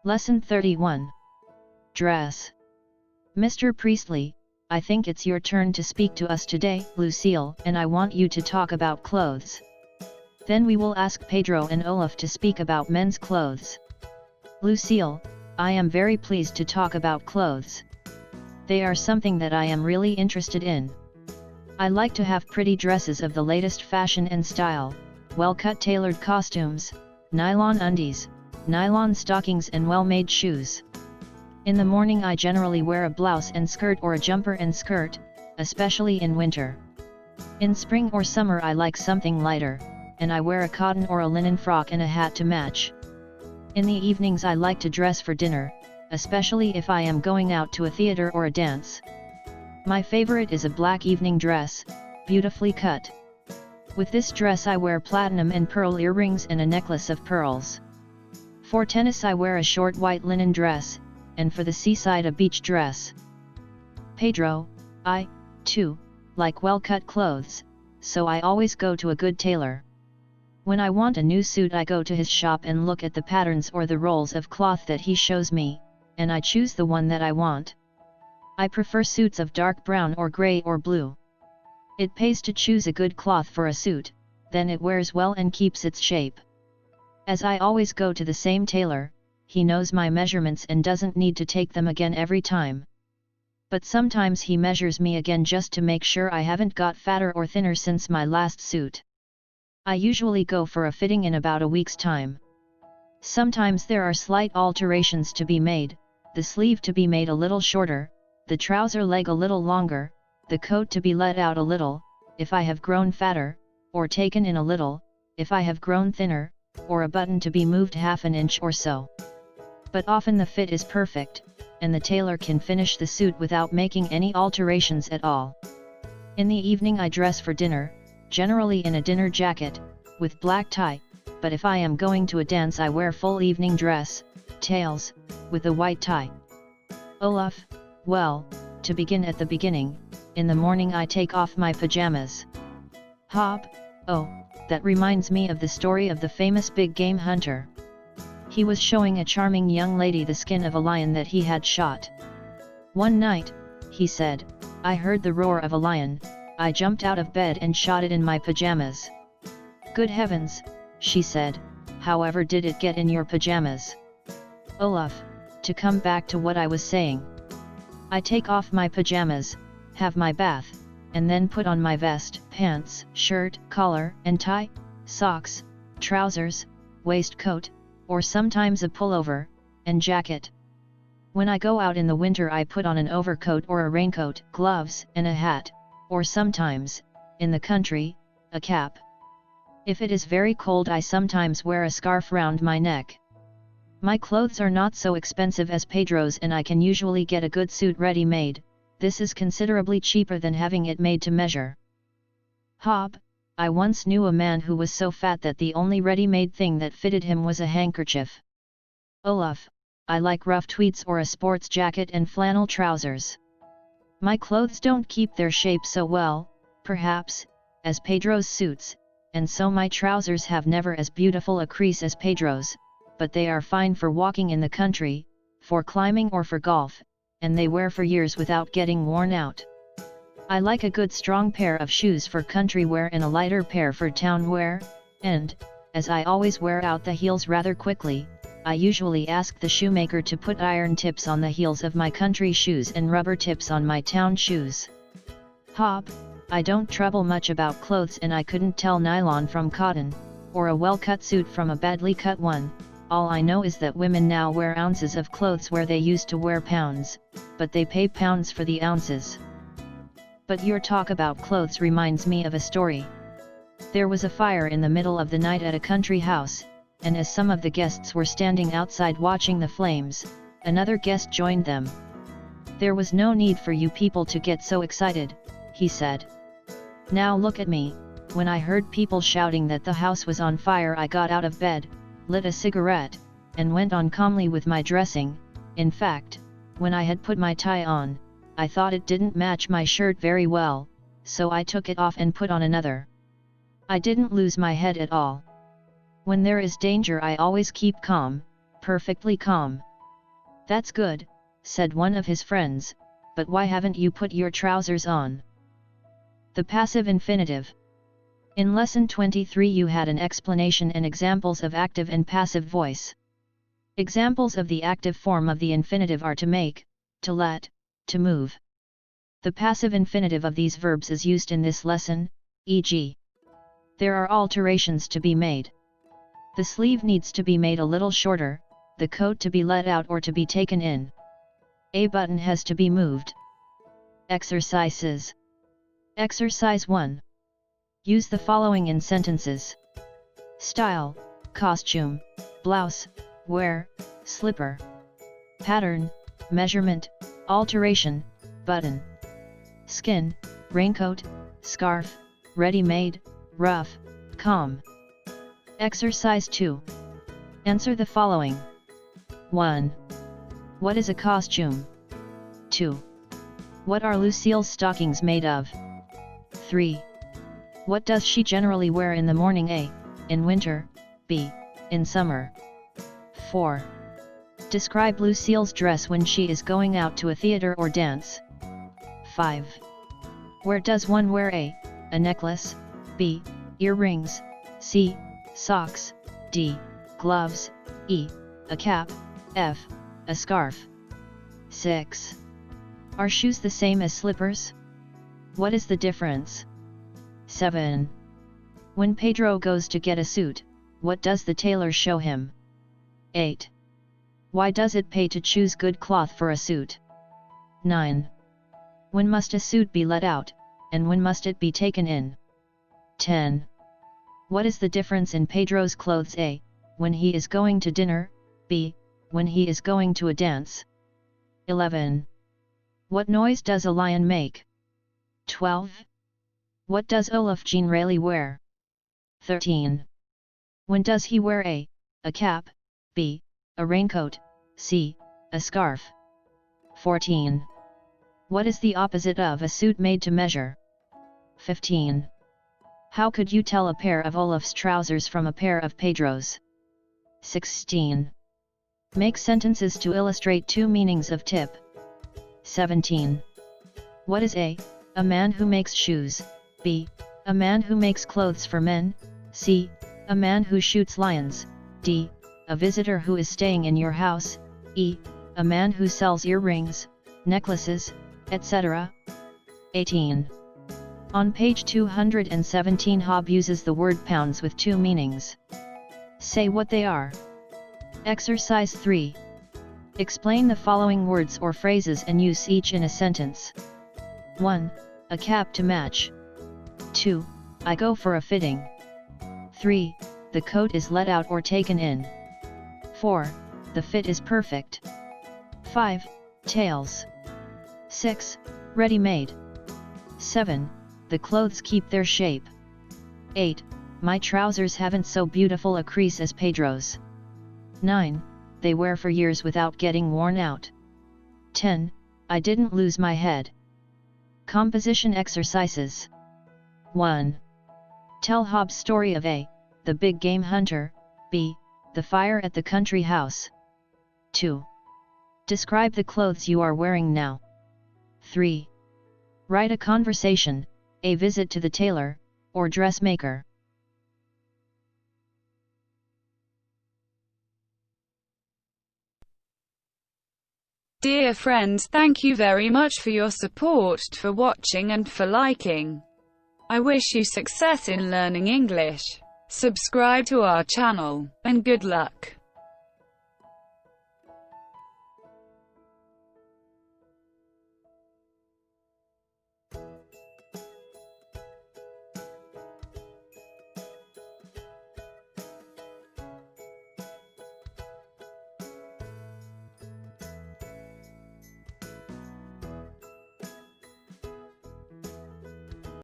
Lesson 31. Dress. Mr. Priestley, I think it's your turn to speak to us today, Lucille, and I want you to talk about clothes. Then we will ask Pedro and Olaf to speak about men's clothes. Lucille, I am very pleased to talk about clothes. They are something that I am really interested in. I like to have pretty dresses of the latest fashion and style, well-cut tailored costumes, nylon undies, nylon stockings and well-made shoes. In the morning I generally wear a blouse and skirt or a jumper and skirt, especially in winter. In spring or summer I like something lighter, and I wear a cotton or a linen frock and a hat to match. In the evenings I like to dress for dinner, especially if I am going out to a theater or a dance. My favorite is a black evening dress, beautifully cut. With this dress I wear platinum and pearl earrings and a necklace of pearls. For tennis I wear a short white linen dress, and for the seaside a beach dress. Pedro, I, too, like well-cut clothes, so I always go to a good tailor. When I want a new suit I go to his shop and look at the patterns or the rolls of cloth that he shows me, and I choose the one that I want. I prefer suits of dark brown or gray or blue. It pays to choose a good cloth for a suit, then it wears well and keeps its shape. As I always go to the same tailor, he knows my measurements and doesn't need to take them again every time. But sometimes he measures me again just to make sure I haven't got fatter or thinner since my last suit. I usually go for a fitting in about a week's time. Sometimes there are slight alterations to be made, the sleeve to be made a little shorter, the trouser leg a little longer, the coat to be let out a little, if I have grown fatter, or taken in a little, if I have grown thinner, or a button to be moved half an inch or so. But often the fit is perfect, and the tailor can finish the suit without making any alterations at all. In the evening I dress for dinner, generally in a dinner jacket, with black tie, but if I am going to a dance I wear full evening dress, tails, with a white tie. Olaf, well, to begin at the beginning, in the morning I take off my pajamas. Hob, oh, that reminds me of the story of the famous big game hunter. He was showing a charming young lady the skin of a lion that he had shot. One night, he said, I heard the roar of a lion, I jumped out of bed and shot it in my pajamas. Good heavens, she said, however did it get in your pajamas? Olaf, to come back to what I was saying. I take off my pajamas, have my bath, and then put on my vest, pants, shirt, collar and tie, socks, trousers, waistcoat, or sometimes a pullover, and jacket. When I go out in the winter I put on an overcoat or a raincoat, gloves, and a hat, or sometimes, in the country, a cap. If it is very cold I sometimes wear a scarf round my neck. My clothes are not so expensive as Pedro's and I can usually get a good suit ready-made. This is considerably cheaper than having it made to measure. Hob, I once knew a man who was so fat that the only ready-made thing that fitted him was a handkerchief. Olaf, I like rough tweeds or a sports jacket and flannel trousers. My clothes don't keep their shape so well, perhaps, as Pedro's suits, and so my trousers have never as beautiful a crease as Pedro's, but they are fine for walking in the country, for climbing or for golf, and they wear for years without getting worn out. I like a good strong pair of shoes for country wear and a lighter pair for town wear, and, as I always wear out the heels rather quickly, I usually ask the shoemaker to put iron tips on the heels of my country shoes and rubber tips on my town shoes. Hob, I don't trouble much about clothes and I couldn't tell nylon from cotton, or a well-cut suit from a badly cut one. All I know is that women now wear ounces of clothes where they used to wear pounds, but they pay pounds for the ounces. But your talk about clothes reminds me of a story. There was a fire in the middle of the night at a country house, and as some of the guests were standing outside watching the flames, another guest joined them. There was no need for you people to get so excited, he said. Now look at me. When I heard people shouting that the house was on fire I got out of bed, lit a cigarette, and went on calmly with my dressing. In fact, when I had put my tie on, I thought it didn't match my shirt very well, so I took it off and put on another. I didn't lose my head at all. When there is danger I always keep calm, perfectly calm. "That's good," said one of his friends, "but why haven't you put your trousers on?" The passive infinitive. In lesson 23 you had an explanation and examples of active and passive voice. Examples of the active form of the infinitive are to make, to let, to move. The passive infinitive of these verbs is used in this lesson, e.g. there are alterations to be made. The sleeve needs to be made a little shorter, the coat to be let out or to be taken in. A button has to be moved. Exercises. Exercise 1. Use the following in sentences. Style, costume, blouse, wear, slipper. Pattern, measurement, alteration, button. Skin, raincoat, scarf, ready-made, rough, calm. Exercise 2. Answer the following. 1. What is a costume? 2. What are Lucille's stockings made of? 3. What does she generally wear in the morning? A. In winter, B. In summer. 4. Describe Lucille's dress when she is going out to a theater or dance. 5. Where does one wear a necklace, B. Earrings, C. Socks, D. Gloves, E. A cap, F. A scarf. 6. Are shoes the same as slippers? What is the difference? 7. When Pedro goes to get a suit, what does the tailor show him? 8. Why does it pay to choose good cloth for a suit? 9. When must a suit be let out, and when must it be taken in? 10. What is the difference in Pedro's clothes? A. When he is going to dinner, B. When he is going to a dance. 11. What noise does a lion make? 12. What does Olaf generally wear? 13. When does he wear a cap, B. A raincoat, C. A scarf. 14. What is the opposite of a suit made to measure? 15. How could you tell a pair of Olaf's trousers from a pair of Pedro's? 16. Make sentences to illustrate two meanings of tip. 17. What is a man who makes shoes, B. A man who makes clothes for men, C. A man who shoots lions, D. A visitor who is staying in your house, E. A man who sells earrings, necklaces, etc. 18. On page 217 Hobb uses the word pounds with two meanings. Say what they are. Exercise 3. Explain the following words or phrases and use each in a sentence. 1. A cap to match. 2. I go for a fitting. 3. The coat is let out or taken in. 4. The fit is perfect. 5. Tails. 6. Ready-made. 7. The clothes keep their shape. 8. My trousers haven't so beautiful a crease as Pedro's. 9. They wear for years without getting worn out. 10. I didn't lose my head. Composition exercises. 1. Tell Hobb's story of A. The big game hunter, B. The fire at the country house. 2. Describe the clothes you are wearing now. 3. Write a conversation, a visit to the tailor, or dressmaker. Dear friends, thank you very much for your support, for watching and for liking. I wish you success in learning English. Subscribe to our channel, and good luck.